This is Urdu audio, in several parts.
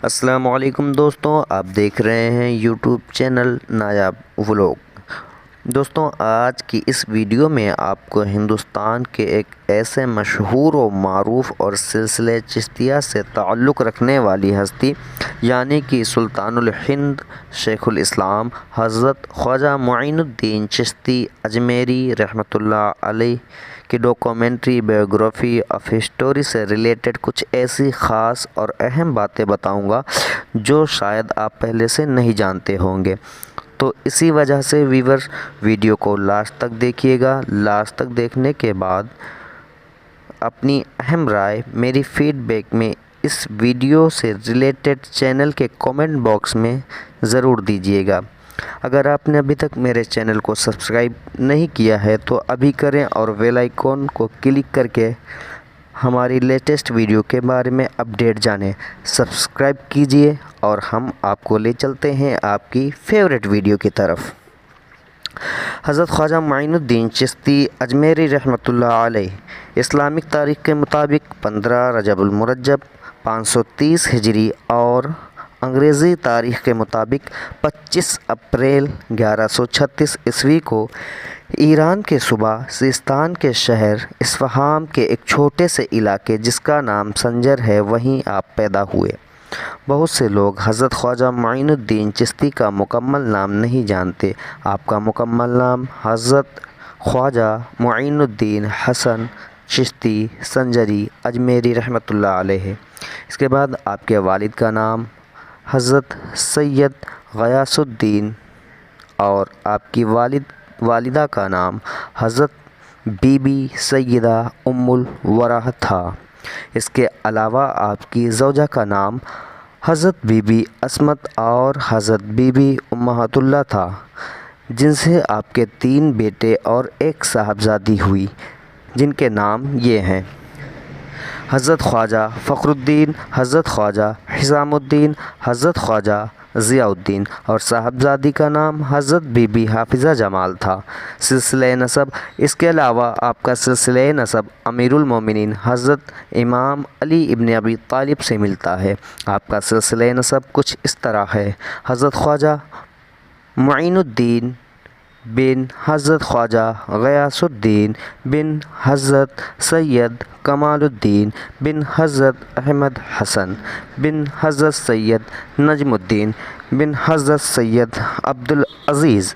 السلام علیکم دوستوں، آپ دیکھ رہے ہیں یوٹیوب چینل نایاب ولاگ۔ دوستوں، آج کی اس ویڈیو میں آپ کو ہندوستان کے ایک ایسے مشہور و معروف اور سلسلہ چشتیہ سے تعلق رکھنے والی ہستی یعنی کہ سلطان الہند شیخ الاسلام حضرت خواجہ معین الدین چشتی اجمیری رحمۃ اللہ علیہ کی ڈاکومنٹری بایوگرافی آف ہسٹوری سے ریلیٹڈ کچھ ایسی خاص اور اہم باتیں بتاؤں گا جو شاید آپ پہلے سے نہیں جانتے ہوں گے۔ تو اسی وجہ سے ویورز ویڈیو کو لاسٹ تک دیکھیے گا۔ لاسٹ تک دیکھنے کے بعد اپنی اہم رائے میری فیڈ بیک میں اس ویڈیو سے ریلیٹڈ چینل کے کامنٹ باکس میں ضرور دیجیے گا۔ اگر آپ نے ابھی تک میرے چینل کو سبسکرائب نہیں کیا ہے تو ابھی کریں اور بیل آئیکن کو کلک کر کے ہماری لیٹسٹ ویڈیو کے بارے میں اپڈیٹ جانیں۔ سبسکرائب کیجئے اور ہم آپ کو لے چلتے ہیں آپ کی فیورٹ ویڈیو کی طرف۔ حضرت خواجہ معین الدین چشتی اجمیری رحمۃ اللہ علیہ اسلامک تاریخ کے مطابق 15 رجب المرجب 530 ہجری اور انگریزی تاریخ کے مطابق 25 اپریل 1136 عیسوی کو ایران کے صوبہ سیستان کے شہر اصفہان کے ایک چھوٹے سے علاقے جس کا نام سنجر ہے وہیں آپ پیدا ہوئے۔ بہت سے لوگ حضرت خواجہ معین الدین چشتی کا مکمل نام نہیں جانتے۔ آپ کا مکمل نام حضرت خواجہ معین الدین حسن چشتی سنجری اجمیری رحمۃ اللہ علیہ ہے۔ اس کے بعد آپ کے والد کا نام حضرت سید غیاث الدین اور آپ کی والدہ کا نام حضرت بی بی سیدہ ام الورا تھا۔ اس کے علاوہ آپ کی زوجہ کا نام حضرت بی بی عصمت اور حضرت بی بی امہات اللہ تھا، جن سے آپ کے 3 بیٹے اور ایک صاحبزادی ہوئی، جن کے نام یہ ہیں: حضرت خواجہ فخر الدین، حضرت خواجہ حسام الدین، حضرت خواجہ ضیاء الدین اور صاحبزادی کا نام حضرت بی بی حافظہ جمال تھا۔ سلسلہ نسب: اس کے علاوہ آپ کا سلسلہ نسب امیر المومنین حضرت امام علی ابن ابی طالب سے ملتا ہے۔ آپ کا سلسلہ نسب کچھ اس طرح ہے: حضرت خواجہ معین الدین بن حضرت خواجہ غیاث الدین بن حضرت سید کمال الدین بن حضرت احمد حسن بن حضرت سید نجم الدین بن حضرت سید عبدالعزیز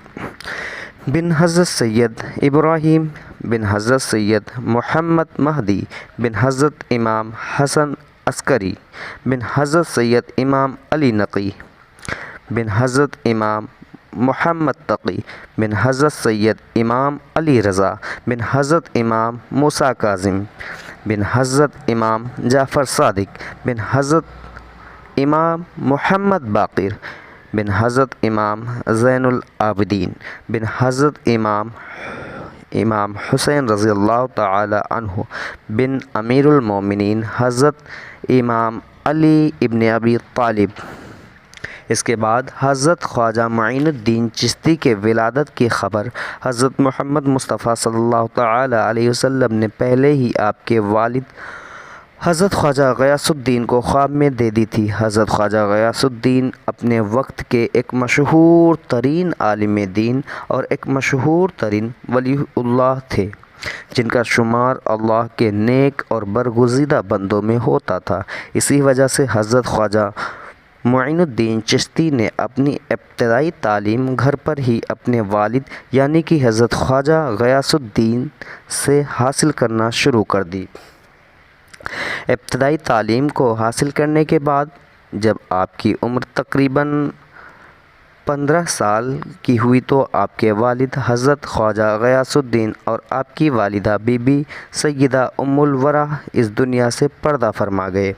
بن حضرت سید ابراہیم بن حضرت سید محمد مہدی بن حضرت امام حسن عسکری بن حضرت سید امام علی نقی بن حضرت امام محمد تقی بن حضرت سید امام علی رضا بن حضرت امام موسیٰ کاظم بن حضرت امام جعفر صادق بن حضرت امام محمد باقر بن حضرت امام زین العابدین بن حضرت امام حسین رضی اللہ تعالی عنہ بن امیر المومنین حضرت امام علی ابن ابی طالب۔ اس کے بعد حضرت خواجہ معین الدین چشتی کے ولادت کی خبر حضرت محمد مصطفیٰ صلی اللہ تعالی علیہ وسلم نے پہلے ہی آپ کے والد حضرت خواجہ غیاث الدین کو خواب میں دے دی تھی۔ حضرت خواجہ غیاث الدین اپنے وقت کے ایک مشہور ترین عالم دین اور ایک مشہور ترین ولی اللہ تھے، جن کا شمار اللہ کے نیک اور برگزیدہ بندوں میں ہوتا تھا۔ اسی وجہ سے حضرت خواجہ معین الدین چشتی نے اپنی ابتدائی تعلیم گھر پر ہی اپنے والد یعنی کہ حضرت خواجہ غیاث الدین سے حاصل کرنا شروع کر دی۔ ابتدائی تعلیم کو حاصل کرنے کے بعد جب آپ کی عمر تقریباً 15 سال کی ہوئی تو آپ کے والد حضرت خواجہ غیاث الدین اور آپ کی والدہ بی بی سیدہ ام الورا اس دنیا سے پردہ فرما گئے۔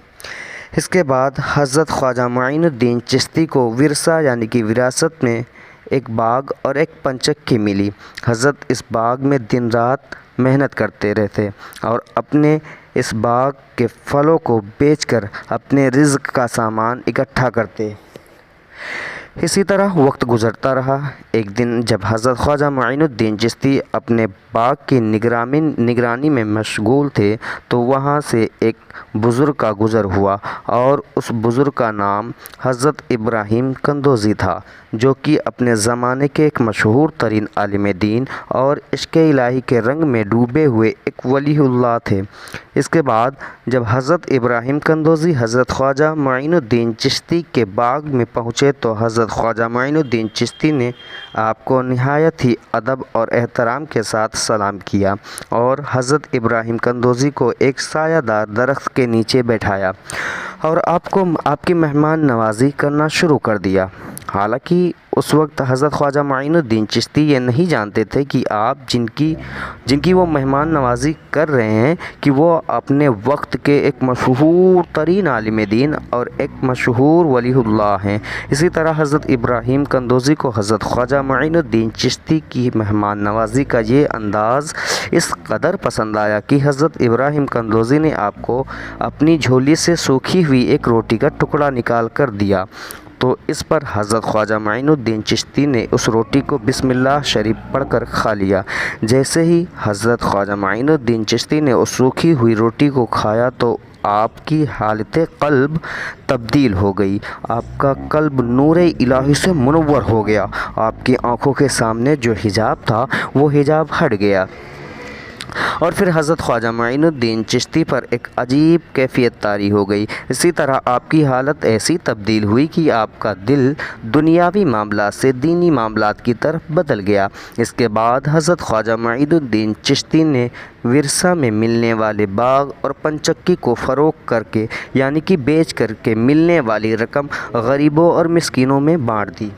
اس کے بعد حضرت خواجہ معین الدین چشتی کو ورثہ یعنی کہ وراثت میں ایک باغ اور ایک پنچکی ملی۔ حضرت اس باغ میں دن رات محنت کرتے رہتے اور اپنے اس باغ کے پھلوں کو بیچ کر اپنے رزق کا سامان اکٹھا کرتے۔ اسی طرح وقت گزرتا رہا۔ ایک دن جب حضرت خواجہ معین الدین چشتی اپنے باغ کی نگرانی میں مشغول تھے تو وہاں سے ایک بزرگ کا گزر ہوا اور اس بزرگ کا نام حضرت ابراہیم کندوزی تھا، جو کہ اپنے زمانے کے ایک مشہور ترین عالم دین اور عشق الہی کے رنگ میں ڈوبے ہوئے ایک ولی اللہ تھے۔ اس کے بعد جب حضرت ابراہیم کندوزی حضرت خواجہ معین الدین چشتی کے باغ میں پہنچے تو حضرت خواجہ معین الدین چشتی نے آپ کو نہایت ہی ادب اور احترام کے ساتھ سلام کیا اور حضرت ابراہیم کندوزی کو ایک سایہ دار درخت کے نیچے بیٹھایا اور آپ کی مہمان نوازی کرنا شروع کر دیا۔ حالانکہ اس وقت حضرت خواجہ معین الدین چشتی یہ نہیں جانتے تھے کہ آپ جن کی وہ مہمان نوازی کر رہے ہیں کہ وہ اپنے وقت کے ایک مشہور ترین عالم دین اور ایک مشہور ولی اللہ ہیں۔ اسی طرح حضرت ابراہیم کندوزی کو حضرت خواجہ معین الدین چشتی کی مہمان نوازی کا یہ انداز اس قدر پسند آیا کہ حضرت ابراہیم کندوزی نے آپ کو اپنی جھولی سے سوکھی ہوئی ایک روٹی کا ٹکڑا نکال کر دیا تو اس پر حضرت خواجہ معین الدین چشتی نے اس روٹی کو بسم اللہ شریف پڑھ کر کھا لیا۔ جیسے ہی حضرت خواجہ معین الدین چشتی نے اس سوکھی ہوئی روٹی کو کھایا تو آپ کی حالت قلب تبدیل ہو گئی، آپ کا قلب نور الہی سے منور ہو گیا، آپ کی آنکھوں کے سامنے جو حجاب تھا وہ حجاب ہٹ گیا اور پھر حضرت خواجہ معین الدین چشتی پر ایک عجیب کیفیت طاری ہو گئی۔ اسی طرح آپ کی حالت ایسی تبدیل ہوئی کہ آپ کا دل دنیاوی معاملات سے دینی معاملات کی طرف بدل گیا۔ اس کے بعد حضرت خواجہ معین الدین چشتی نے ورثہ میں ملنے والے باغ اور پنچکی کو فروخت کر کے یعنی کہ بیچ کر کے ملنے والی رقم غریبوں اور مسکینوں میں بانٹ دی۔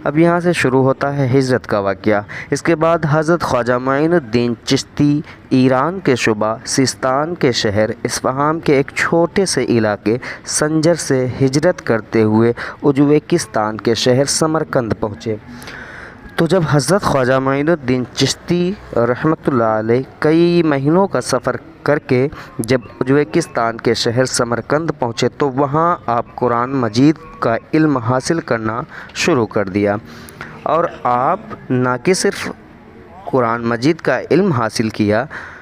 اب یہاں سے شروع ہوتا ہے ہجرت کا واقعہ۔ اس کے بعد حضرت خواجہ معین الدین چشتی ایران کے صوبہ سیستان کے شہر اصفہان کے ایک چھوٹے سے علاقے سنجر سے ہجرت کرتے ہوئے ازبکستان کے شہر سمرقند پہنچے۔ تو جب حضرت خواجہ معین الدین چشتی رحمۃ اللہ علیہ کئی مہینوں کا سفر کر کے جب ازبکستان کے شہر سمرقند پہنچے تو وہاں آپ قرآن مجید کا علم حاصل کرنا شروع کر دیا اور آپ نہ کہ صرف قرآن مجید کا علم حاصل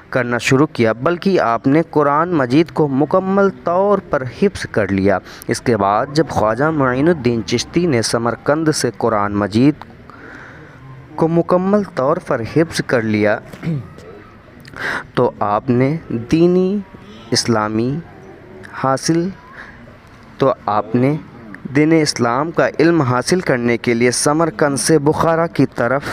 کرنا شروع کیا بلکہ آپ نے قرآن مجید کو مکمل طور پر حفظ کر لیا۔ اس کے بعد جب خواجہ معین الدین چشتی نے سمرقند سے قرآن مجید کو مکمل طور پر حفظ کر لیا تو آپ نے دین اسلام کا علم حاصل کرنے کے لیے سمرقند سے بخارا کی طرف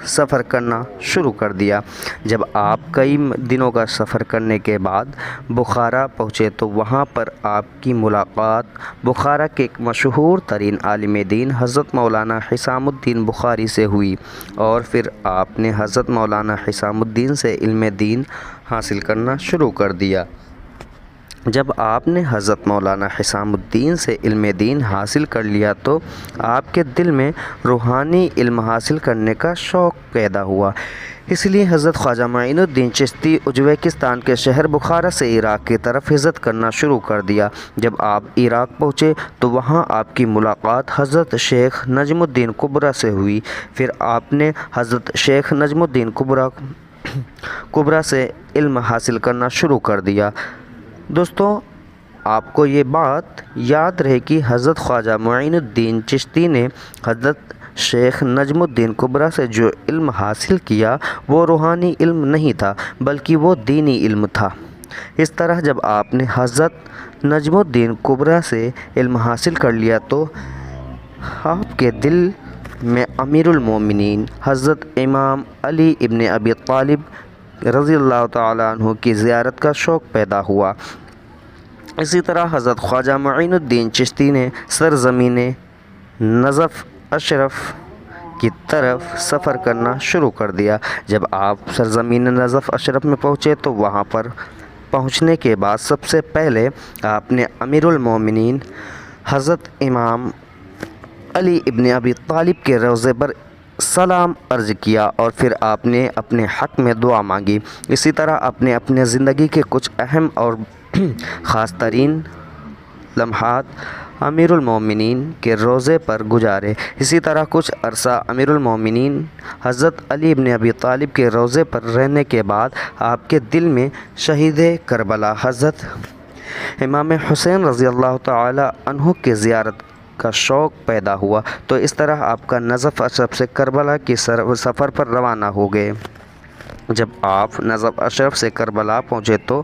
سفر کرنا شروع کر دیا۔ جب آپ کئی دنوں کا سفر کرنے کے بعد بخارا پہنچے تو وہاں پر آپ کی ملاقات بخارا کے ایک مشہور ترین عالم دین حضرت مولانا حسام الدین بخاری سے ہوئی اور پھر آپ نے حضرت مولانا حسام الدین سے علم دین حاصل کرنا شروع کر دیا۔ جب آپ نے حضرت مولانا حسام الدین سے علم دین حاصل کر لیا تو آپ کے دل میں روحانی علم حاصل کرنے کا شوق پیدا ہوا۔ اس لیے حضرت خواجہ معین الدین چشتی ازبکستان کے شہر بخارا سے عراق کی طرف ہجرت کرنا شروع کر دیا۔ جب آپ عراق پہنچے تو وہاں آپ کی ملاقات حضرت شیخ نجم الدین کبریٰ سے ہوئی۔ پھر آپ نے حضرت شیخ نجم الدین کبریٰ سے علم حاصل کرنا شروع کر دیا۔ دوستوں، آپ کو یہ بات یاد رہے کہ حضرت خواجہ معین الدین چشتی نے حضرت شیخ نجم الدین کبریٰ سے جو علم حاصل کیا وہ روحانی علم نہیں تھا بلکہ وہ دینی علم تھا۔ اس طرح جب آپ نے حضرت نجم الدین کبریٰ سے علم حاصل کر لیا تو آپ کے دل میں امیر المومنین حضرت امام علی ابن ابی طالب رضی اللہ تعالیٰ عنہ کی زیارت کا شوق پیدا ہوا۔ اسی طرح حضرت خواجہ معین الدین چشتی نے سرزمین نجف اشرف کی طرف سفر کرنا شروع کر دیا۔ جب آپ سرزمین نجف اشرف میں پہنچے تو وہاں پر پہنچنے کے بعد سب سے پہلے آپ نے امیر المومنین حضرت امام علی ابن ابی طالب کے روضے پر سلام عرض کیا اور پھر آپ نے اپنے حق میں دعا مانگی۔ اسی طرح آپ نے اپنے زندگی کے کچھ اہم اور خاص ترین لمحات امیر المومنین کے روضے پر گزارے۔ اسی طرح کچھ عرصہ امیر المومنین حضرت علی بن ابی طالب کے روضے پر رہنے کے بعد آپ کے دل میں شہید کربلا حضرت امام حسین رضی اللہ تعالی عنہ کی زیارت کا شوق پیدا ہوا، تو اس طرح آپ کا نجف اشرف سے کربلا کی سفر پر روانہ ہو گئے۔ جب آپ نجف اشرف سے کربلا پہنچے تو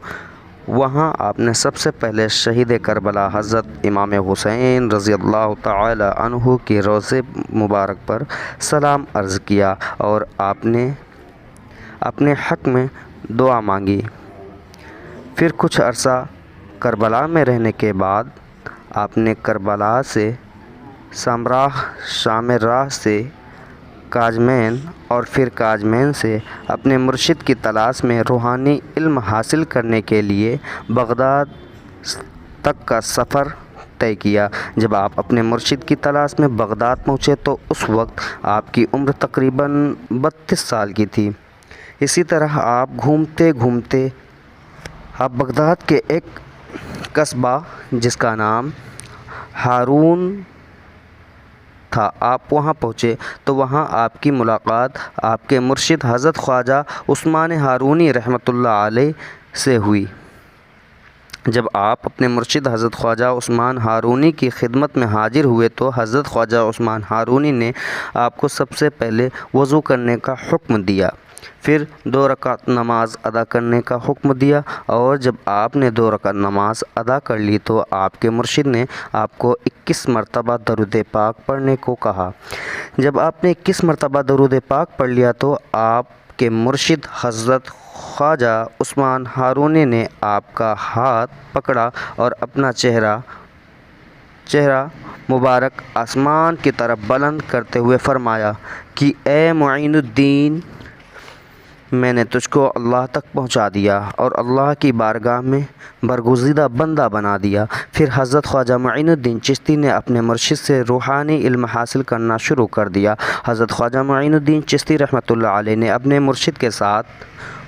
وہاں آپ نے سب سے پہلے شہید کربلا حضرت امام حسین رضی اللہ تعالی عنہ کے روضے مبارک پر سلام عرض کیا اور آپ نے اپنے حق میں دعا مانگی۔ پھر کچھ عرصہ کربلا میں رہنے کے بعد آپ نے کربلا سے شامراہ سے کاجمین اور پھر کاجمین سے اپنے مرشد کی تلاش میں روحانی علم حاصل کرنے کے لیے بغداد تک کا سفر طے کیا۔ جب آپ اپنے مرشد کی تلاش میں بغداد پہنچے تو اس وقت آپ کی عمر تقریباً 32 سال کی تھی۔ اسی طرح آپ گھومتے گھومتے آپ بغداد کے ایک قصبہ جس کا نام ہارون تھا، آپ وہاں پہنچے تو وہاں آپ کی ملاقات آپ کے مرشد حضرت خواجہ عثمان ہارونی رحمۃ اللہ علیہ سے ہوئی۔ جب آپ اپنے مرشد حضرت خواجہ عثمان ہارونی کی خدمت میں حاضر ہوئے تو حضرت خواجہ عثمان ہارونی نے آپ کو سب سے پہلے وضو کرنے کا حکم دیا، پھر 2 رکعت نماز ادا کرنے کا حکم دیا، اور جب آپ نے 2 رکعت نماز ادا کر لی تو آپ کے مرشد نے آپ کو 21 مرتبہ درود پاک پڑھنے کو کہا۔ جب آپ نے 21 مرتبہ درود پاک پڑھ لیا تو آپ کے مرشد حضرت خواجہ عثمان ہارونی نے آپ کا ہاتھ پکڑا اور اپنا چہرہ مبارک آسمان کی طرف بلند کرتے ہوئے فرمایا کہ اے معین الدین، میں نے تجھ کو اللہ تک پہنچا دیا اور اللہ کی بارگاہ میں برگزیدہ بندہ بنا دیا۔ پھر حضرت خواجہ معین الدین چشتی نے اپنے مرشد سے روحانی علم حاصل کرنا شروع کر دیا۔ حضرت خواجہ معین الدین چشتی رحمۃ اللہ علیہ نے اپنے مرشد کے ساتھ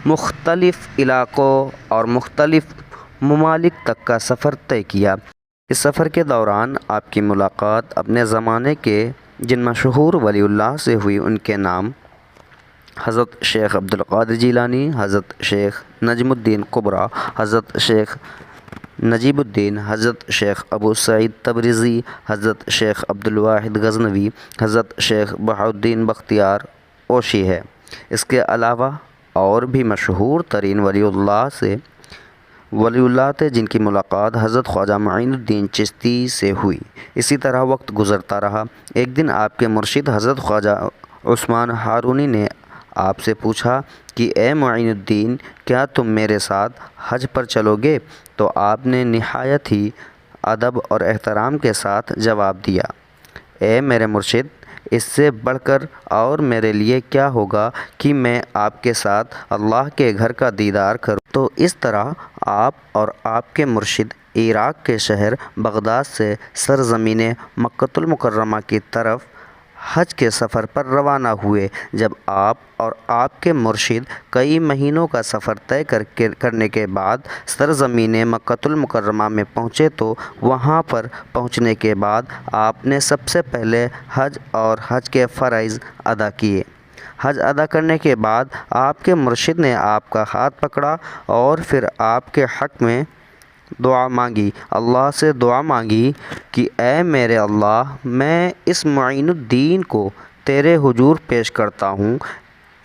مختلف علاقوں اور مختلف ممالک تک کا سفر طے کیا۔ اس سفر کے دوران آپ کی ملاقات اپنے زمانے کے جن مشہور ولی اللہ سے ہوئی، ان کے نام حضرت شیخ عبد القادر جیلانی، حضرت شیخ نجم الدین کبریٰ، حضرت شیخ نجیب الدین، حضرت شیخ ابو سعید تبریزی، حضرت شیخ عبد الواحد غزنوی، حضرت شیخ بہاؤالدین بختیار اوشی ہے۔ اس کے علاوہ اور بھی مشہور ترین ولی اللہ تھے جن کی ملاقات حضرت خواجہ معین الدین چشتی سے ہوئی۔ اسی طرح وقت گزرتا رہا۔ ایک دن آپ کے مرشد حضرت خواجہ عثمان ہارونی نے آپ سے پوچھا کہ اے معین الدین، کیا تم میرے ساتھ حج پر چلو گے؟ تو آپ نے نہایت ہی ادب اور احترام کے ساتھ جواب دیا، اے میرے مرشد، اس سے بڑھ کر اور میرے لیے کیا ہوگا کہ میں آپ کے ساتھ اللہ کے گھر کا دیدار کروں۔ تو اس طرح آپ اور آپ کے مرشد عراق کے شہر بغداد سے سرزمین مکۃ المکرمہ کی طرف حج کے سفر پر روانہ ہوئے۔ جب آپ اور آپ کے مرشد کئی مہینوں کا سفر طے کرنے کے بعد سرزمین مکۃ المکرمہ میں پہنچے تو وہاں پر پہنچنے کے بعد آپ نے سب سے پہلے حج اور حج کے فرائض ادا کیے۔ حج ادا کرنے کے بعد آپ کے مرشد نے آپ کا ہاتھ پکڑا اور پھر آپ کے حق میں دعا مانگی، اللہ سے دعا مانگی کہ اے میرے اللہ، میں اس معین الدین کو تیرے حضور پیش کرتا ہوں،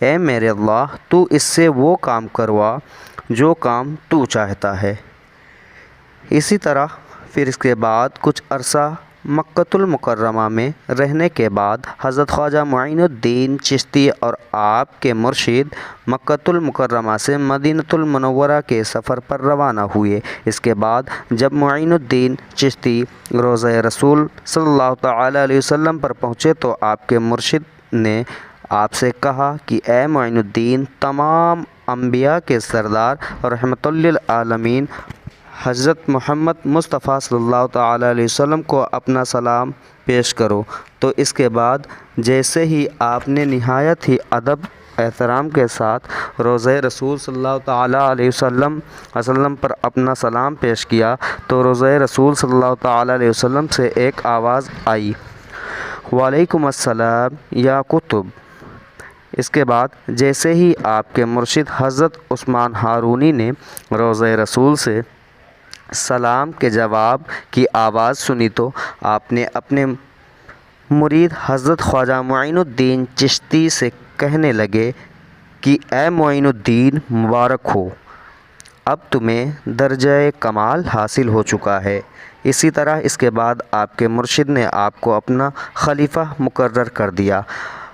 اے میرے اللہ، تو اس سے وہ کام کروا جو کام تو چاہتا ہے۔ اسی طرح پھر اس کے بعد کچھ عرصہ مکۃ المکرمہ میں رہنے کے بعد حضرت خواجہ معین الدین چشتی اور آپ کے مرشد مکۃ المکرمہ سے مدینۃ المنورہ کے سفر پر روانہ ہوئے۔ اس کے بعد جب معین الدین چشتی روضہ رسول صلی اللہ تعالی علیہ وسلم پر پہنچے تو آپ کے مرشد نے آپ سے کہا کہ اے معین الدین، تمام انبیاء کے سردار اور رحمت للعالمین حضرت محمد مصطفیٰ صلی اللہ تعالی علیہ وسلم کو اپنا سلام پیش کرو۔ تو اس کے بعد جیسے ہی آپ نے نہایت ہی ادب احترام کے ساتھ روضہ رسول صلی اللہ تعالیٰ علیہ وسلم پر اپنا سلام پیش کیا تو روضہ رسول صلی اللہ تعالیٰ علیہ وسلم سے ایک آواز آئی، وعلیکم السلام یا کتب۔ اس کے بعد جیسے ہی آپ کے مرشد حضرت عثمان ہارونی نے روضہ رسول سے سلام کے جواب کی آواز سنی تو آپ نے اپنے مرید حضرت خواجہ معین الدین چشتی سے کہنے لگے کہ اے معین الدین، مبارک ہو، اب تمہیں درجہ کمال حاصل ہو چکا ہے۔ اسی طرح اس کے بعد آپ کے مرشد نے آپ کو اپنا خلیفہ مقرر کر دیا۔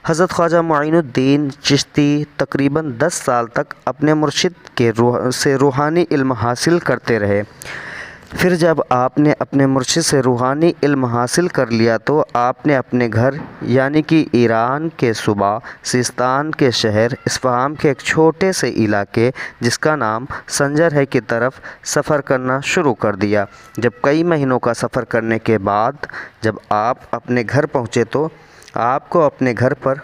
حضرت خواجہ معین الدین چشتی تقریباً 10 سال تک اپنے مرشد سے روحانی علم حاصل کرتے رہے۔ پھر جب آپ نے اپنے مرشد سے روحانی علم حاصل کر لیا تو آپ نے اپنے گھر یعنی کہ ایران کے صوبہ سیستان کے شہر اصفہان کے ایک چھوٹے سے علاقے جس کا نام سنجر ہے کی طرف سفر کرنا شروع کر دیا۔ جب کئی مہینوں کا سفر کرنے کے بعد جب آپ اپنے گھر پہنچے تو آپ کو اپنے گھر پر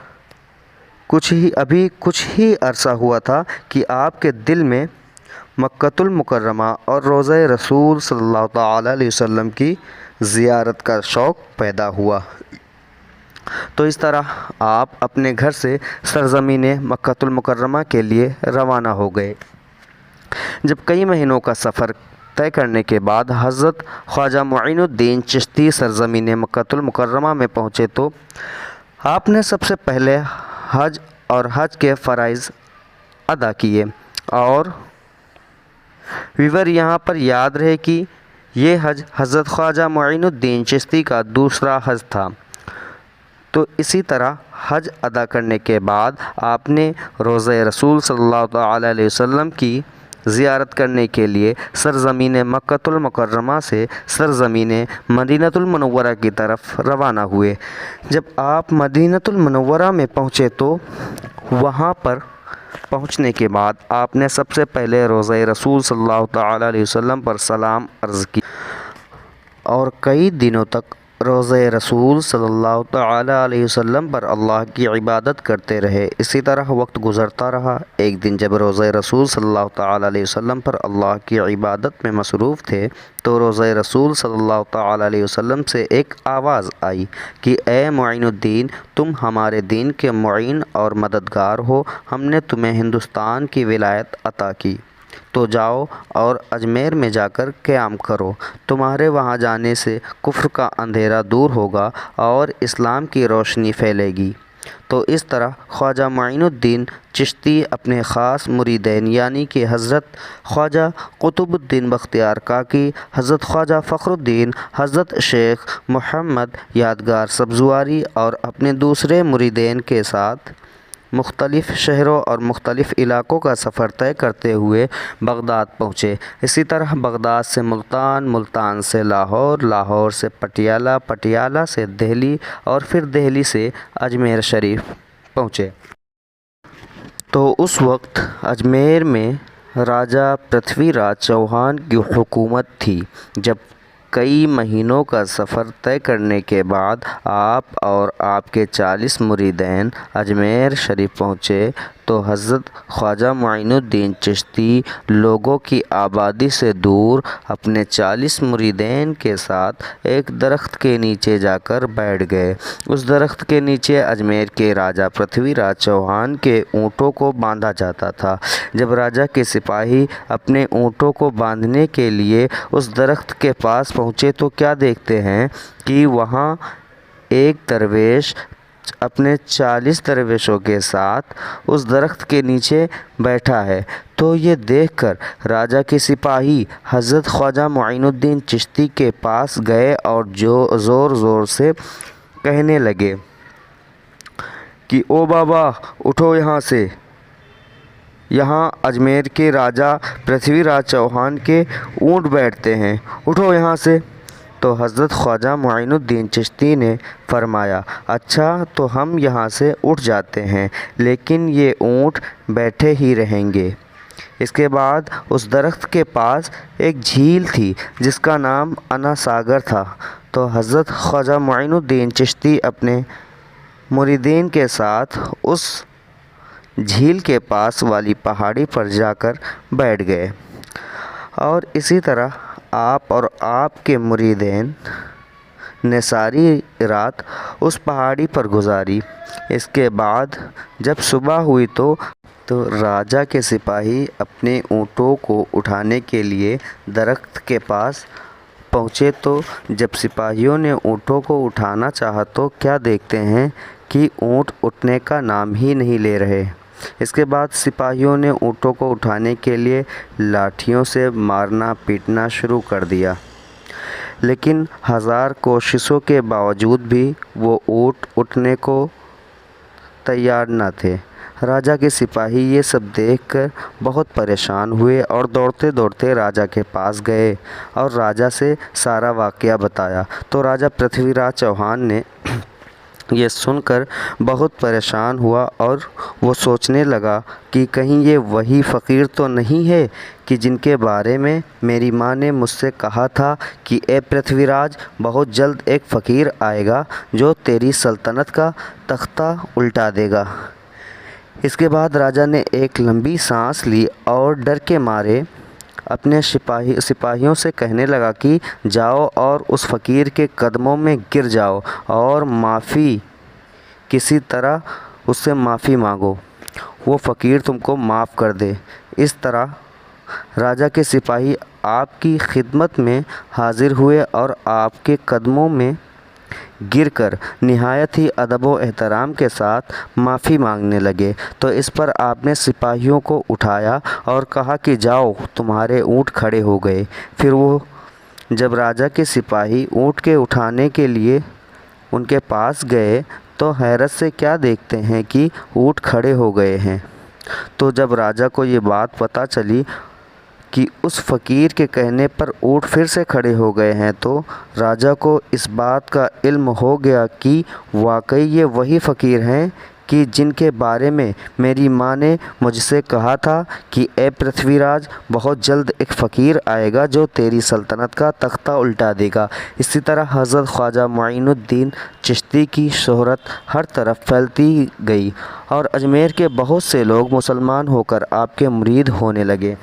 کچھ ہی عرصہ ہوا تھا کہ آپ کے دل میں مکۃ المکرمہ اور روضہ رسول صلی اللہ تعالیٰ علیہ وسلم کی زیارت کا شوق پیدا ہوا۔ تو اس طرح آپ اپنے گھر سے سرزمین مکۃ المکرمہ کے لیے روانہ ہو گئے۔ جب کئی مہینوں کا سفر طے کرنے کے بعد حضرت خواجہ معین الدین چشتی سرزمین مکۃ المکرمہ میں پہنچے تو آپ نے سب سے پہلے حج کے فرائض ادا کیے۔ اور یہاں پر یاد رہے کہ یہ حج حضرت خواجہ معین الدین چشتی کا دوسرا حج تھا۔ تو اسی طرح حج ادا کرنے کے بعد آپ نے روضہ رسول صلی اللہ تعالیٰ علیہ وسلم کی زیارت کرنے کے لیے سرزمین مکۃ المکرمہ سے سرزمین مدینۃ المنورہ کی طرف روانہ ہوئے۔ جب آپ مدینۃ المنورہ میں پہنچے تو وہاں پر پہنچنے کے بعد آپ نے سب سے پہلے روضہ رسول صلی اللہ تعالیٰ علیہ وسلم پر سلام عرض کیا اور کئی دنوں تک روضہ رسول صلی اللہ تعالیٰ علیہ وسلم پر اللہ کی عبادت کرتے رہے۔ اسی طرح وقت گزرتا رہا۔ ایک دن جب روضہ رسول صلی اللہ تعالیٰ علیہ وسلم پر اللہ کی عبادت میں مصروف تھے تو روضہ رسول صلی اللہ تعالیٰ علیہ وسلم سے ایک آواز آئی کہ اے معین الدین، تم ہمارے دین کے معین اور مددگار ہو، ہم نے تمہیں ہندوستان کی ولایت عطا کی، تو جاؤ اور اجمیر میں جا کر قیام کرو، تمہارے وہاں جانے سے کفر کا اندھیرا دور ہوگا اور اسلام کی روشنی پھیلے گی۔ تو اس طرح خواجہ معین الدین چشتی اپنے خاص مریدین یعنی کہ حضرت خواجہ قطب الدین بختیار کاکی، حضرت خواجہ فخر الدین، حضرت شیخ محمد یادگار سبزواری اور اپنے دوسرے مریدین کے ساتھ مختلف شہروں اور مختلف علاقوں کا سفر طے کرتے ہوئے بغداد پہنچے۔ اسی طرح بغداد سے ملتان، ملتان سے لاہور، لاہور سے پٹیالہ، پٹیالہ سے دہلی اور پھر دہلی سے اجمیر شریف پہنچے۔ تو اس وقت اجمیر میں راجہ پرتھوی راج چوہان کی حکومت تھی۔ جب کئی مہینوں کا سفر طے کرنے کے بعد آپ اور آپ کے 40 مریدین اجمیر شریف پہنچے تو حضرت خواجہ معین الدین چشتی لوگوں کی آبادی سے دور اپنے 40 مریدین کے ساتھ ایک درخت کے نیچے جا کر بیٹھ گئے۔ اس درخت کے نیچے اجمیر کے راجہ پرتھوی راج چوہان کے اونٹوں کو باندھا جاتا تھا۔ جب راجہ کے سپاہی اپنے اونٹوں کو باندھنے کے لیے اس درخت کے پاس پہنچے تو کیا دیکھتے ہیں کہ وہاں ایک درویش اپنے 40 درویشوں کے ساتھ اس درخت کے نیچے بیٹھا ہے۔ تو یہ دیکھ کر راجہ کے سپاہی حضرت خواجہ معین الدین چشتی کے پاس گئے اور زور زور سے کہنے لگے کہ او بابا، اٹھو یہاں سے، یہاں اجمیر کے راجہ پرتھوی راج چوہان کے اونٹ بیٹھتے ہیں، اٹھو یہاں سے۔ تو حضرت خواجہ معین الدین چشتی نے فرمایا، اچھا تو ہم یہاں سے اٹھ جاتے ہیں، لیکن یہ اونٹ بیٹھے ہی رہیں گے۔ اس کے بعد اس درخت کے پاس ایک جھیل تھی جس کا نام انا ساگر تھا۔ تو حضرت خواجہ معین الدین چشتی اپنے مریدین کے ساتھ اس جھیل کے پاس والی پہاڑی پر جا کر بیٹھ گئے اور اسی طرح آپ اور آپ کے مریدین نے ساری رات اس پہاڑی پر گزاری۔ اس کے بعد جب صبح ہوئی تو راجا کے سپاہی اپنے اونٹوں کو اٹھانے کے لیے درخت کے پاس پہنچے، تو جب سپاہیوں نے اونٹوں کو اٹھانا چاہا تو کیا دیکھتے ہیں کہ اونٹ اٹھنے کا نام ہی نہیں لے رہے۔ اس کے بعد سپاہیوں نے اونٹوں کو اٹھانے کے لیے لاٹھیوں سے مارنا پیٹنا شروع کر دیا، لیکن ہزار کوششوں کے باوجود بھی وہ اونٹ اٹھنے کو تیار نہ تھے۔ راجا کے سپاہی یہ سب دیکھ کر بہت پریشان ہوئے اور دوڑتے دوڑتے راجا کے پاس گئے اور راجا سے سارا واقعہ بتایا۔ تو راجا پرتھوی راج چوہان نے یہ سن کر بہت پریشان ہوا اور وہ سوچنے لگا کہ کہیں یہ وہی فقیر تو نہیں ہے کہ جن کے بارے میں میری ماں نے مجھ سے کہا تھا کہ اے پرتھوی راج، بہت جلد ایک فقیر آئے گا جو تیری سلطنت کا تختہ الٹا دے گا۔ اس کے بعد راجا نے ایک لمبی سانس لی اور ڈر کے مارے اپنے سپاہیوں سے کہنے لگا کہ جاؤ اور اس فقیر کے قدموں میں گر جاؤ اور کسی طرح اس سے معافی مانگو، وہ فقیر تم کو معاف کر دے۔ اس طرح راجا کے سپاہی آپ کی خدمت میں حاضر ہوئے اور آپ کے قدموں میں گر کر نہایت ہی ادب و احترام کے ساتھ معافی مانگنے لگے۔ تو اس پر آپ نے سپاہیوں کو اٹھایا اور کہا کہ جاؤ، تمہارے اونٹ کھڑے ہو گئے۔ پھر وہ جب راجا کے سپاہی اونٹ کے اٹھانے کے لیے ان کے پاس گئے تو حیرت سے کیا دیکھتے ہیں کہ اونٹ کھڑے ہو گئے ہیں۔ تو جب راجا کو یہ بات پتہ چلی کہ اس فقیر کے کہنے پر اونٹ پھر سے کھڑے ہو گئے ہیں، تو راجا کو اس بات کا علم ہو گیا کہ واقعی یہ وہی فقیر ہیں کہ جن کے بارے میں میری ماں نے مجھ سے کہا تھا کہ اے پرتھوی راج، بہت جلد ایک فقیر آئے گا جو تیری سلطنت کا تختہ الٹا دے گا۔ اسی طرح حضرت خواجہ معین الدین چشتی کی شہرت ہر طرف پھیلتی گئی اور اجمیر کے بہت سے لوگ مسلمان ہو کر آپ کے مرید ہونے لگے۔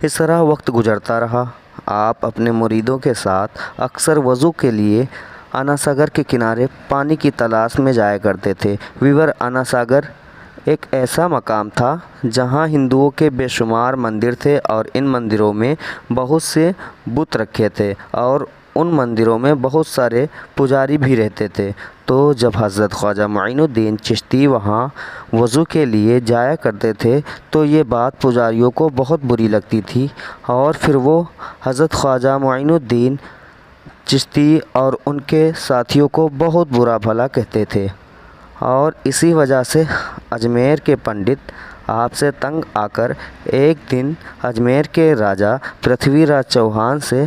اس طرح وقت گزرتا رہا۔ آپ اپنے مریدوں کے ساتھ اکثر وضو کے لیے انا ساگر کے کنارے پانی کی تلاش میں جایا کرتے تھے۔ ویور انا ساگر ایک ایسا مقام تھا جہاں ہندوؤں کے بے شمار مندر تھے اور ان مندروں میں بہت سے بت رکھے تھے اور ان مندروں میں بہت سارے پجاری بھی رہتے تھے۔ تو جب حضرت خواجہ معین الدین چشتی وہاں وضو کے لیے جایا کرتے تھے تو یہ بات پجاریوں کو بہت بری لگتی تھی اور پھر وہ حضرت خواجہ معین الدین چشتی اور ان کے ساتھیوں کو بہت برا بھلا کہتے تھے، اور اسی وجہ سے اجمیر کے پنڈت آپ سے تنگ آ کر ایک دن اجمیر کے راجا پرتھوی راج چوہان سے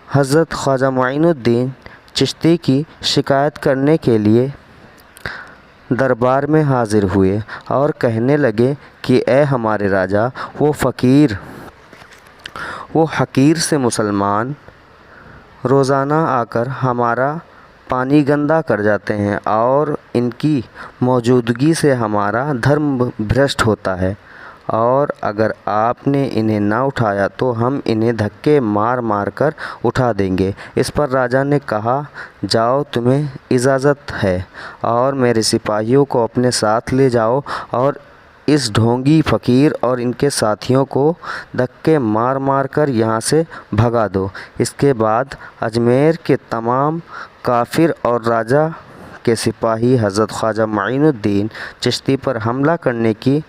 حضرت خواجہ معین الدین چشتی کی شکایت کرنے کے لیے دربار میں حاضر ہوئے اور کہنے لگے کہ اے ہمارے راجا، وہ حقیر سے مسلمان روزانہ آ کر ہمارا پانی گندا کر جاتے ہیں اور ان کی موجودگی سے ہمارا دھرم بھرشٹ ہوتا ہے، اور اگر آپ نے انہیں نہ اٹھایا تو ہم انہیں دھکے مار مار کر اٹھا دیں گے۔ اس پر راجا نے کہا، جاؤ، تمہیں اجازت ہے اور میرے سپاہیوں کو اپنے ساتھ لے جاؤ اور اس ڈھونگی فقیر اور ان کے ساتھیوں کو دھکے مار مار کر یہاں سے بھگا دو۔ اس کے بعد اجمیر کے تمام کافر اور راجا کے سپاہی حضرت خواجہ معین الدین چشتی پر حملہ کرنے کے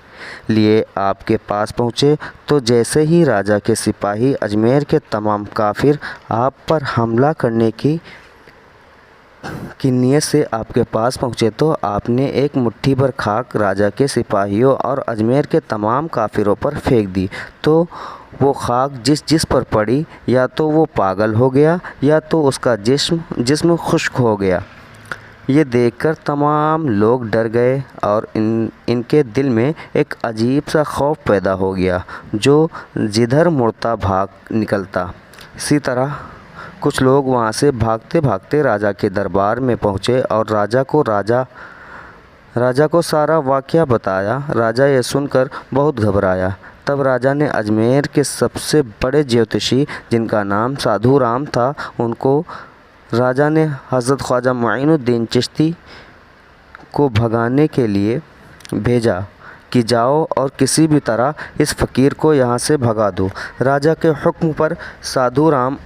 لیے آپ کے پاس پہنچے۔ تو جیسے ہی راجا کے سپاہی اجمیر کے تمام کافر آپ پر حملہ کرنے کی نیت سے آپ کے پاس پہنچے تو آپ نے ایک مٹھی بھر خاک راجا کے سپاہیوں اور اجمیر کے تمام کافروں پر پھینک دی۔ تو وہ خاک جس پر پڑی یا تو وہ پاگل ہو گیا یا تو اس کا جسم خشک ہو گیا۔ یہ دیکھ کر تمام لوگ ڈر گئے اور ان کے دل میں ایک عجیب سا خوف پیدا ہو گیا جو جدھر مڑتا بھاگ نکلتا۔ اسی طرح کچھ لوگ وہاں سے بھاگتے بھاگتے راجا کے دربار میں پہنچے اور راجا کو راجا کو سارا واقعہ بتایا۔ راجا یہ سن کر بہت گھبرایا۔ تب راجا نے اجمیر کے سب سے بڑے جیوتشی جن کا نام سادھو رام تھا، ان کو راجا نے حضرت خواجہ معین الدین چشتی کو بھگانے کے لیے بھیجا کہ جاؤ اور کسی بھی طرح اس فقیر کو یہاں سے بھگا دو۔ راجا کے حکم پر سادھو رام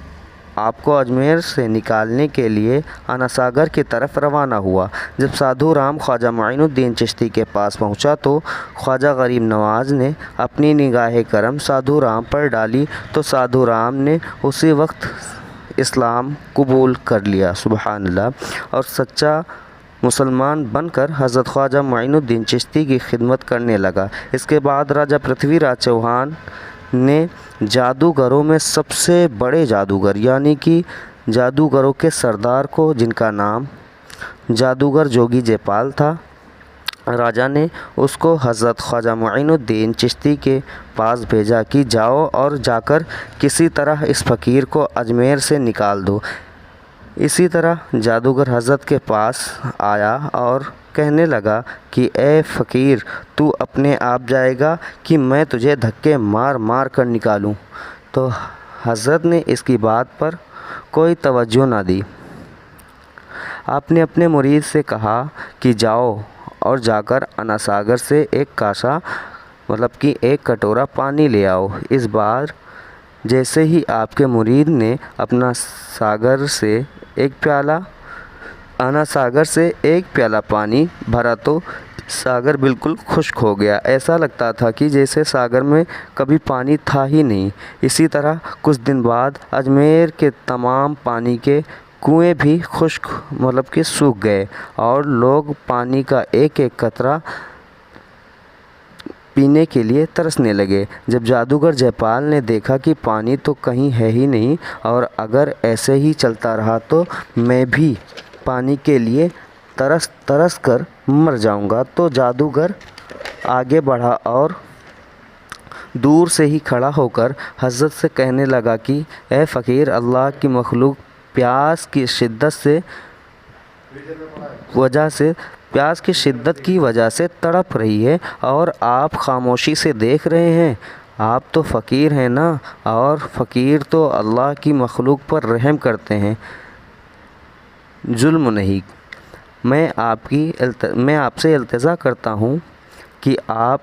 آپ کو اجمیر سے نکالنے کے لیے انا ساگر کی طرف روانہ ہوا۔ جب سادھو رام خواجہ معین الدین چشتی کے پاس پہنچا تو خواجہ غریب نواز نے اپنی نگاہ کرم سادھو رام پر ڈالی تو سادھو رام نے اسی وقت اسلام قبول کر لیا، سبحان اللہ، اور سچا مسلمان بن کر حضرت خواجہ معین الدین چشتی کی خدمت کرنے لگا۔ اس کے بعد راجہ پرتھوی راج چوہان نے جادوگروں میں سب سے بڑے جادوگر یعنی کہ جادوگروں کے سردار کو، جن کا نام جادوگر جوگی جے پال تھا، راجا نے اس کو حضرت خواجہ معین الدین چشتی کے پاس بھیجا کہ جاؤ اور جا کر کسی طرح اس فقیر کو اجمیر سے نکال دو۔ اسی طرح جادوگر حضرت کے پاس آیا اور کہنے لگا کہ اے فقیر، تو اپنے آپ جائے گا کہ میں تجھے دھکے مار مار کر نکالوں؟ تو حضرت نے اس کی بات پر کوئی توجہ نہ دی۔ آپ نے اپنے مرید سے کہا کہ جاؤ اور جا کر انا ساگر سے ایک کاسا مطلب کہ ایک کٹورا پانی لے آؤ۔ اس بار جیسے ہی آپ کے مرید نے انا ساگر سے ایک پیالہ پانی بھرا تو ساگر بالکل خشک ہو گیا۔ ایسا لگتا تھا کہ جیسے ساگر میں کبھی پانی تھا ہی نہیں۔ اسی طرح کچھ دن بعد اجمیر کے تمام پانی کے کنویں بھی خشک مطلب کہ سوکھ گئے اور لوگ پانی کا ایک ایک قطرہ پینے کے لیے ترسنے لگے۔ جب جادوگر جے پال نے دیکھا کہ پانی تو کہیں ہے ہی نہیں اور اگر ایسے ہی چلتا رہا تو میں بھی پانی کے لیے ترس کر مر جاؤں گا، تو جادوگر آگے بڑھا اور دور سے ہی کھڑا ہو کر حضرت سے کہنے لگا کہ اے فقیر، اللہ کی مخلوق پیاس کی شدت کی وجہ سے تڑپ رہی ہے اور آپ خاموشی سے دیکھ رہے ہیں۔ آپ تو فقیر ہیں نا، اور فقیر تو اللہ کی مخلوق پر رحم کرتے ہیں، ظلم نہیں۔ میں آپ سے التجا کرتا ہوں کہ آپ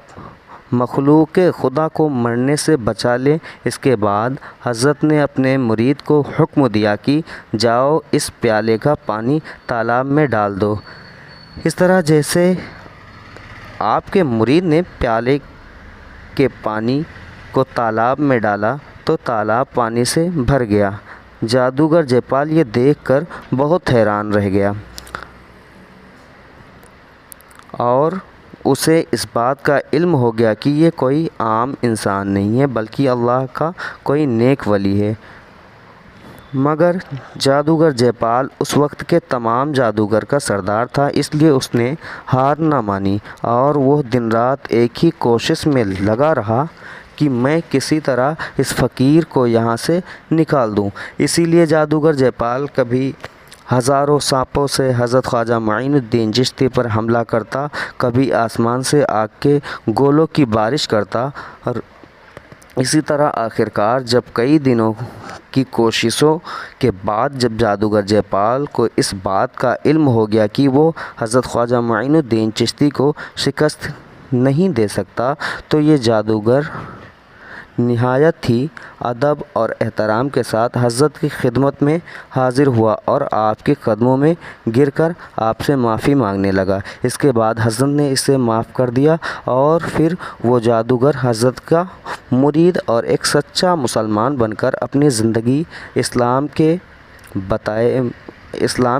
مخلوق خدا کو مرنے سے بچا لیں۔ اس کے بعد حضرت نے اپنے مرید کو حکم دیا کہ جاؤ اس پیالے کا پانی تالاب میں ڈال دو۔ اس طرح جیسے آپ کے مرید نے پیالے کے پانی کو تالاب میں ڈالا تو تالاب پانی سے بھر گیا۔ جادوگر جے پال یہ دیکھ کر بہت حیران رہ گیا اور اسے اس بات کا علم ہو گیا کہ یہ کوئی عام انسان نہیں ہے بلکہ اللہ کا کوئی نیک ولی ہے۔ مگر جادوگر جے پال اس وقت کے تمام جادوگر کا سردار تھا، اس لیے اس نے ہار نہ مانی اور وہ دن رات ایک ہی کوشش میں لگا رہا کہ میں کسی طرح اس فقیر کو یہاں سے نکال دوں۔ اسی لیے جادوگر جے پال کبھی ہزاروں سانپوں سے حضرت خواجہ معین الدین چشتی پر حملہ کرتا، کبھی آسمان سے آگ کے گولوں کی بارش کرتا، اور اسی طرح آخرکار جب کئی دنوں کی کوششوں کے بعد جب جادوگر جے پال کو اس بات کا علم ہو گیا کہ وہ حضرت خواجہ معین الدین چشتی کو شکست نہیں دے سکتا، تو یہ جادوگر نہایت ہی ادب اور احترام کے ساتھ حضرت کی خدمت میں حاضر ہوا اور آپ کے قدموں میں گر کر آپ سے معافی مانگنے لگا۔ اس کے بعد حضرت نے اسے معاف کر دیا اور پھر وہ جادوگر حضرت کا مرید اور ایک سچا مسلمان بن کر اپنی زندگی اسلام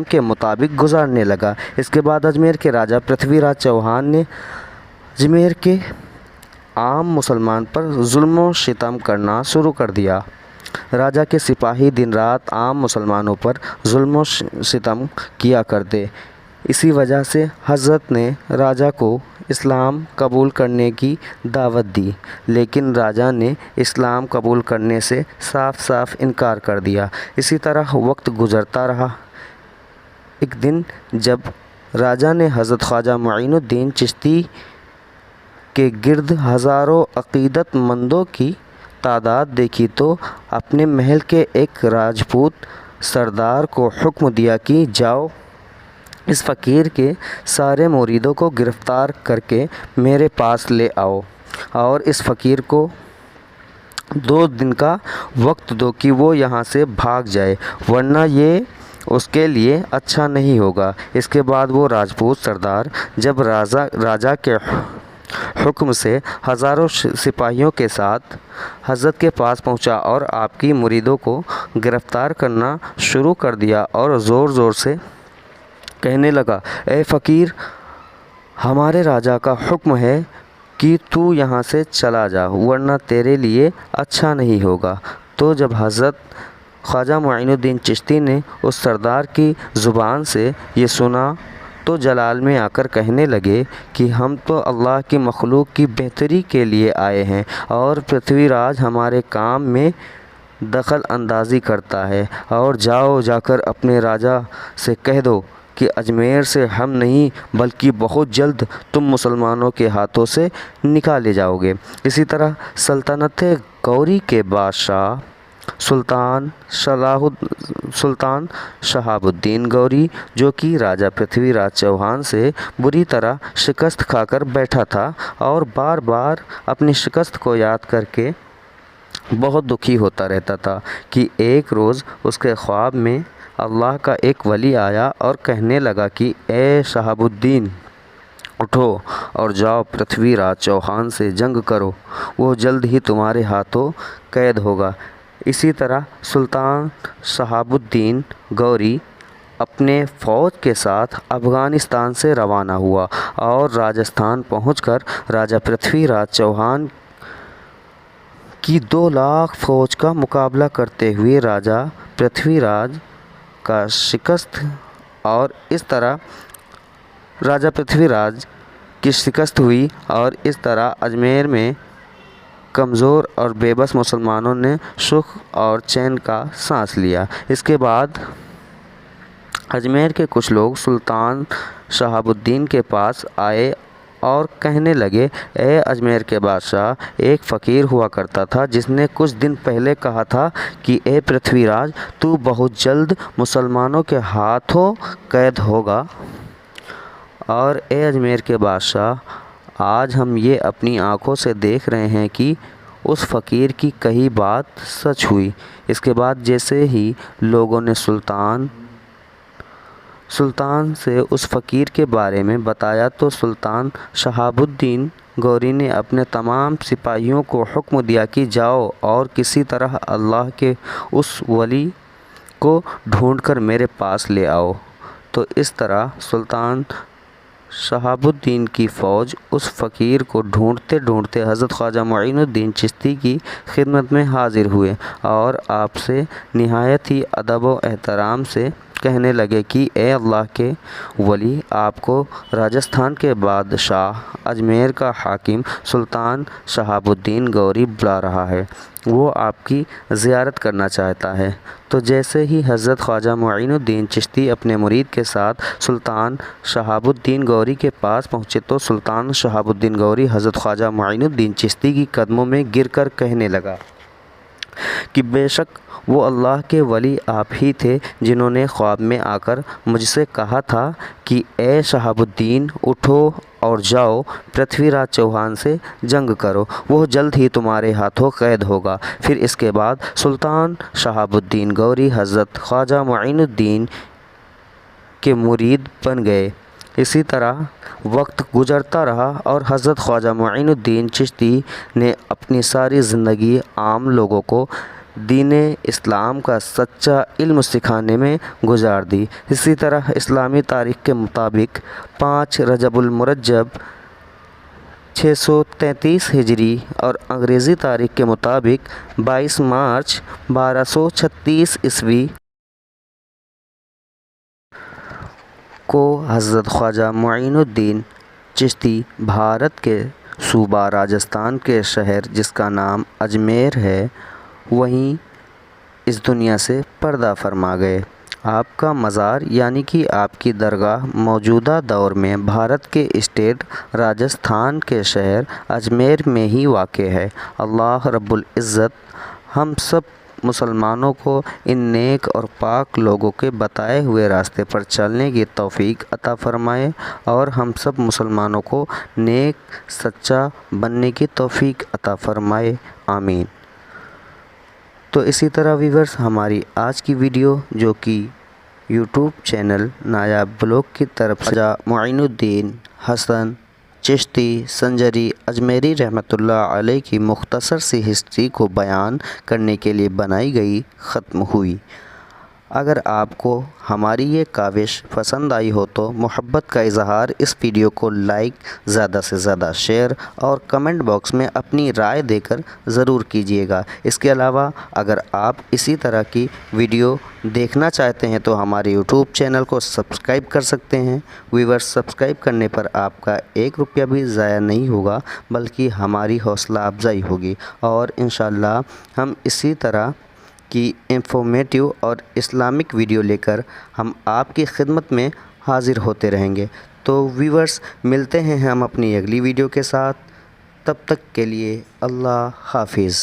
کے مطابق گزارنے لگا۔ اس کے بعد اجمیر کے راجہ پرتھوی راج چوہان نے اجمیر کے عام مسلمان پر ظلم و ستم کرنا شروع کر دیا۔ راجہ کے سپاہی دن رات عام مسلمانوں پر ظلم و ستم کیا کرتے۔ اسی وجہ سے حضرت نے راجہ کو اسلام قبول کرنے کی دعوت دی، لیکن راجہ نے اسلام قبول کرنے سے صاف صاف انکار کر دیا۔ اسی طرح وقت گزرتا رہا۔ ایک دن جب راجا نے حضرت خواجہ معین الدین چشتی کے گرد ہزاروں عقیدت مندوں کی تعداد دیکھی تو اپنے محل کے ایک راجپوت سردار کو حکم دیا کہ جاؤ اس فقیر کے سارے مریدوں کو گرفتار کر کے میرے پاس لے آؤ اور اس فقیر کو 2 دن کا وقت دو کہ وہ یہاں سے بھاگ جائے، ورنہ یہ اس کے لیے اچھا نہیں ہوگا۔ اس کے بعد وہ راجپوت سردار جب راجا کے حکم سے ہزاروں سپاہیوں کے ساتھ حضرت کے پاس پہنچا اور آپ کی مریدوں کو گرفتار کرنا شروع کر دیا اور زور زور سے کہنے لگا، اے فقیر، ہمارے راجا کا حکم ہے کہ تو یہاں سے چلا جا، ورنہ تیرے لیے اچھا نہیں ہوگا۔ تو جب حضرت خواجہ معین الدین چشتی نے اس سردار کی زبان سے یہ سنا تو جلال میں آ کر کہنے لگے کہ ہم تو اللہ کی مخلوق کی بہتری کے لیے آئے ہیں اور پرتھوی راج ہمارے کام میں دخل اندازی کرتا ہے، اور جا کر اپنے راجا سے کہہ دو کہ اجمیر سے ہم نہیں بلکہ بہت جلد تم مسلمانوں کے ہاتھوں سے نکالے جاؤ گے۔ اسی طرح سلطنت غوری کے بادشاہ سلطان شہاب الدین غوری، جو کہ راجہ پرتھوی راج چوہان سے بری طرح شکست کھا کر بیٹھا تھا اور بار بار اپنی شکست کو یاد کر کے بہت دکھی ہوتا رہتا تھا، کہ ایک روز اس کے خواب میں اللہ کا ایک ولی آیا اور کہنے لگا کہ اے شہاب الدین، اٹھو اور جاؤ پرتھوی راج چوہان سے جنگ کرو، وہ جلد ہی تمہارے ہاتھوں قید ہوگا۔ اسی طرح سلطان شہاب الدین غوری اپنے فوج کے ساتھ افغانستان سے روانہ ہوا اور راجستھان پہنچ کر راجہ پرتھوی راج چوہان کی 2 لاکھ فوج کا مقابلہ کرتے ہوئے راجہ پرتھوی راج کا شکست، اور اس طرح راجہ پرتھوی راج کی شکست ہوئی اور اس طرح اجمیر میں کمزور اور بے بس مسلمانوں نے سکھ اور چین کا سانس لیا۔ اس کے بعد اجمیر کے کچھ لوگ سلطان شہاب الدین کے پاس آئے اور کہنے لگے، اے اجمیر کے بادشاہ، ایک فقیر ہوا کرتا تھا جس نے کچھ دن پہلے کہا تھا کہ اے پرتھوی راج، تو بہت جلد مسلمانوں کے ہاتھوں قید ہوگا، اور اے اجمیر کے بادشاہ، آج ہم یہ اپنی آنکھوں سے دیکھ رہے ہیں کہ اس فقیر کی کہی بات سچ ہوئی۔ اس کے بعد جیسے ہی لوگوں نے سلطان سے اس فقیر کے بارے میں بتایا تو سلطان شہاب الدین غوری نے اپنے تمام سپاہیوں کو حکم دیا کہ جاؤ اور کسی طرح اللہ کے اس ولی کو ڈھونڈ کر میرے پاس لے آؤ۔ تو اس طرح سلطان شہاب الدین کی فوج اس فقیر کو ڈھونڈتے ڈھونڈتے حضرت خواجہ معین الدین چشتی کی خدمت میں حاضر ہوئے اور آپ سے نہایت ہی ادب و احترام سے کہنے لگے کہ اے اللہ کے ولی، آپ کو راجستھان کے بادشاہ اجمیر کا حاکم سلطان شہاب الدین غوری بلا رہا ہے، وہ آپ کی زیارت کرنا چاہتا ہے۔ تو جیسے ہی حضرت خواجہ معین الدین چشتی اپنے مرید کے ساتھ سلطان شہاب الدین غوری کے پاس پہنچے تو سلطان شہاب الدین غوری حضرت خواجہ معین الدین چشتی کی قدموں میں گر کر کہنے لگا کہ بے شک وہ اللہ کے ولی آپ ہی تھے جنہوں نے خواب میں آ کر مجھ سے کہا تھا کہ اے شہاب الدین، اٹھو اور جاؤ پرتھوی راج چوہان سے جنگ کرو، وہ جلد ہی تمہارے ہاتھوں قید ہوگا۔ پھر اس کے بعد سلطان شہاب الدین غوری حضرت خواجہ معین الدین کے مرید بن گئے۔ اسی طرح وقت گزرتا رہا اور حضرت خواجہ معین الدین چشتی نے اپنی ساری زندگی عام لوگوں کو دین اسلام کا سچا علم سکھانے میں گزار دی۔ اسی طرح اسلامی تاریخ کے مطابق 5 رجب المرجب 633 ہجری اور انگریزی تاریخ کے مطابق 22 مارچ 1236 عیسوی کو حضرت خواجہ معین الدین چشتی بھارت کے صوبہ راجستھان کے شہر جس کا نام اجمیر ہے، وہیں اس دنیا سے پردہ فرما گئے آپ کا مزار یعنی کہ آپ کی درگاہ موجودہ دور میں بھارت کے اسٹیٹ راجستھان کے شہر اجمیر میں ہی واقع ہے۔ اللہ رب العزت ہم سب مسلمانوں کو ان نیک اور پاک لوگوں کے بتائے ہوئے راستے پر چلنے کی توفیق عطا فرمائے اور ہم سب مسلمانوں کو نیک سچا بننے کی توفیق عطا فرمائے، آمین۔ تو اسی طرح ویورز، ہماری آج کی ویڈیو جو کہ یوٹیوب چینل نایاب بلاگ کی طرف سے خواجہ معین الدین حسن چشتی سنجری اجمیری رحمۃ اللہ علیہ کی مختصر سی ہسٹری کو بیان کرنے کے لیے بنائی گئی ختم ہوئی۔ اگر آپ کو ہماری یہ کاوش پسند آئی ہو تو محبت کا اظہار اس ویڈیو کو لائک، زیادہ سے زیادہ شیئر اور کمنٹ باکس میں اپنی رائے دے کر ضرور کیجیے گا۔ اس کے علاوہ اگر آپ اسی طرح کی ویڈیو دیکھنا چاہتے ہیں تو ہمارے یوٹیوب چینل کو سبسکرائب کر سکتے ہیں۔ ویورز، سبسکرائب کرنے پر آپ کا 1 روپیہ بھی ضائع نہیں ہوگا بلکہ ہماری حوصلہ افزائی ہوگی، اور انشاءاللہ ہم اسی طرح کی انفارمیٹیو اور اسلامک ویڈیو لے کر ہم آپ کی خدمت میں حاضر ہوتے رہیں گے۔ تو ویورز، ملتے ہیں ہم اپنی اگلی ویڈیو کے ساتھ، تب تک کے لیے اللہ حافظ۔